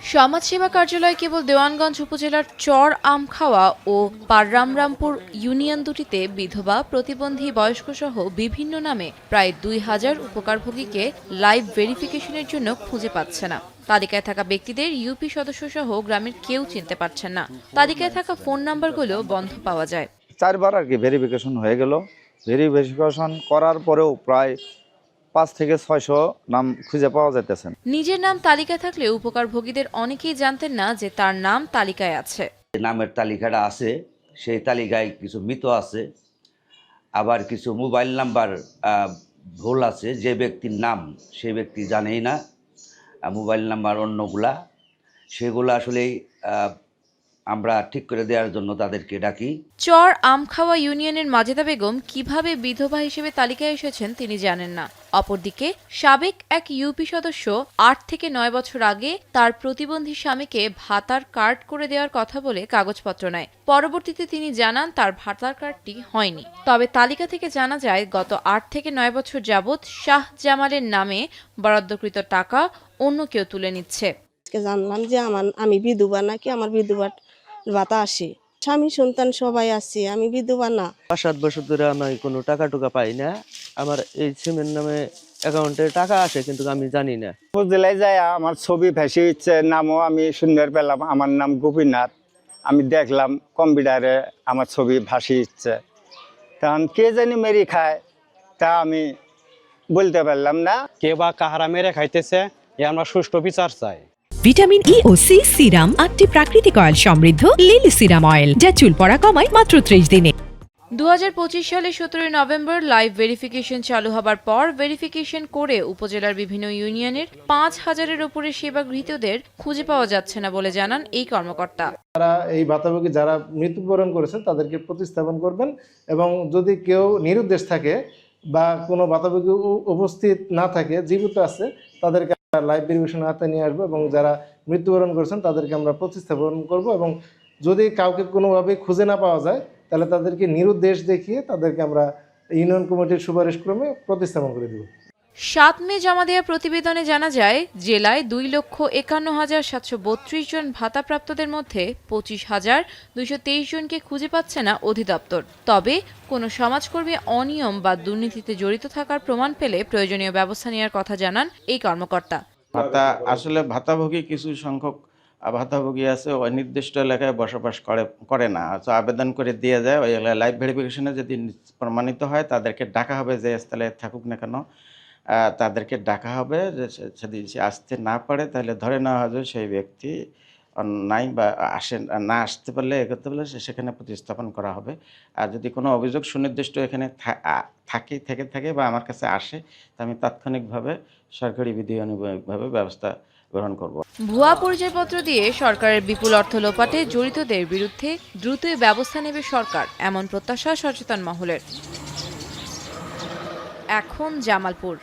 সমাজসেবা কার্যালয় কেবল দেওয়ানগঞ্জ উপজেলার চর আমখাওয়া ও পাররামরামপুর ইউনিয়ন দুটিতে বিধবা, প্রতিবন্ধী, বয়স্কসহ বিভিন্ন নামে প্রায় ২,০০০ উপকারভোগীকে লাইভ ভেরিফিকেশনের জন্য খুঁজে পাচ্ছে না। তালিকায় থাকা ব্যক্তিদের ইউপি সদস্যসহ গ্রামের কেউ চিনতে পারছেন না। তালিকায় থাকা ফোন নাম্বারগুলো বন্ধ পাওয়া যায়। 4 বার আর কি ভেরিফিকেশন হয়ে গেল। ভেরিফিকেশন করার পরেও প্রায় 5 থেকে 600 নাম খুঁজে পাওয়া যাইতেছে। নিজের নাম তালিকায় থাকলেও উপকারভোগীদের অনেকেই জানতেন না যে তার নাম তালিকায় আছে। নামের তালিকাটা আছে, সেই তালিকায় কিছু মৃত আছে, আবার কিছু মোবাইল নাম্বার ভুল আছে। যে ব্যক্তির নাম সেই ব্যক্তি জানেই না, মোবাইল নাম্বার অন্যগুলা, সেগুলো আসলেই আমরা ঠিক করে দেওয়ার জন্য তাদেরকে ডাকি। চর আমখাওয়া ইউনিয়নের মাজেদা বেগম কিভাবে বিধবা হিসেবে তালিকায় এসেছেন তিনি জানেন না। অপরদিকে সাবেক এক ইউপি সদস্য 8 থেকে 9 বছর আগে তার প্রতিবন্ধী স্বামীকে ভাতার কার্ড করে দেওয়ার কথা বলে কাগজপত্র নেয়। পরবর্তীতে তিনি জানান তার ভাতার কার্ডটি হয়নি। তবে তালিকা থেকে জানা যায় গত 8 থেকে 9 বছর যাবৎ শাহ জামালের নামে বরাদ্দকৃত টাকা অন্য কেউ তুলে নিচ্ছে। জানলাম যে আমি বিধবা, নাকি আমার বিধবা ভাতা আসে। স্বামী সন্তান সবাই আছে, আমি বিধবা না। 5-7 বছর ধরে আমি কোনো টাকা টুকা পাই না। আমার এই সিমের নামে অ্যাকাউন্টে টাকা আসে, কিন্তু আমি জানি না। উপজেলায় যায় আমার ছবি ভেসে ইচ্ছে, নামও আমি সুন্দর পেলাম। আমার নাম গোপীনাথ। আমি দেখলাম কম্পিউটারে আমার ছবি ভাসি ইচ্ছে, তখন কে জানি মেরি খায় তা আমি বলতে পারলাম না। কে বা কাহারা মেরে খাইতেছে, এ আমরা সুষ্ঠু বিচার চাই। ভিটামিন ই ও সি সিরাম 8টি প্রাকৃতিক অয়েল সমৃদ্ধ লিলি সিরাম অয়েল, যা চুল পড়া কমায় মাত্র 30 দিনে। 2025 সালে 17 নভেম্বর লাইভ ভেরিফিকেশন চালু হবার পর ভেরিফিকেশন করে উপজেলার বিভিন্ন ইউনিয়নের 5,000-এর উপরে সেবাগৃহীতদের খুঁজে পাওয়া যাচ্ছে না বলে জানান এই কর্মকর্তা। তারা এই ভাতাভোগী যারা মৃত্যুবরণ করেছেন তাদেরকে প্রতিস্থাপন করবেন, এবং যদি কেউ নিরুদ্দেশ থাকে বা কোনো ভাতাভোগী উপস্থিত না থাকে, জীবিত আছে, তাদেরকে লাইভ ভেরিফিকেশন হাতে নিয়ে আসবো, এবং যারা মৃত্যুবরণ করেছেন তাদেরকে আমরা প্রতিস্থাপন করব। এবং যদি কাউকে কোনোভাবে খুঁজে না পাওয়া যায় তাহলে তাদেরকে নিরুদ্দেশ দেখিয়ে তাদেরকে আমরা ইউনিয়ন কমিটির সুপারিশ ক্রমে প্রতিস্থাপন করে দেব। 7 মে জমা দেওয়া প্রতিবেদনে জানা যায় জেলায় 2,51,732 জন ভাতাপ্রাপ্তদের মধ্যে 25,223 জনকে খুঁজে পাচ্ছে না অধিদপ্তর। তবে কোনো সমাজকর্মী অনিয়ম বা দুর্নীতিতে জড়িত থাকার প্রমাণ পেলে প্রয়োজনীয় ব্যবস্থা নেওয়ার কথা জানান এই কর্মকর্তা। আসলে ভাতাভোগী কিছু সংখ্যক ভাতাভোগী আছে অনির্দিষ্ট এলাকায় বসবাস করে না, আবেদন করে দিয়ে যায়। ওই লাইভ ভেরিফিকেশনে যদি প্রমাণিত হয় তাদেরকে ডাকা হবে, যে স্থলে থাকুক না কেন তাদেরকে ডাকা হবে। যদি সে আসতে না পারে তাহলে ধরে নেওয়া হবে সেই ব্যক্তি নাই বা না আসতে পারলে এগোতে পারলে সেখানে প্রতিস্থাপন করা হবে। আর যদি কোনো অভিযোগ সুনির্দিষ্ট এখানে থাকে বা আমার কাছে আসে, তা আমি তাৎক্ষণিকভাবে সরকারি বিধি অনুযায়ীভাবে ব্যবস্থা গ্রহণ করব। ভুয়া পরিচয়পত্র দিয়ে সরকারের বিপুল অর্থ লোপাটে জড়িতদের বিরুদ্ধে দ্রুতই ব্যবস্থা নেবে সরকার, এমন প্রত্যাশা সচেতন মহলের। এখন জামালপুর।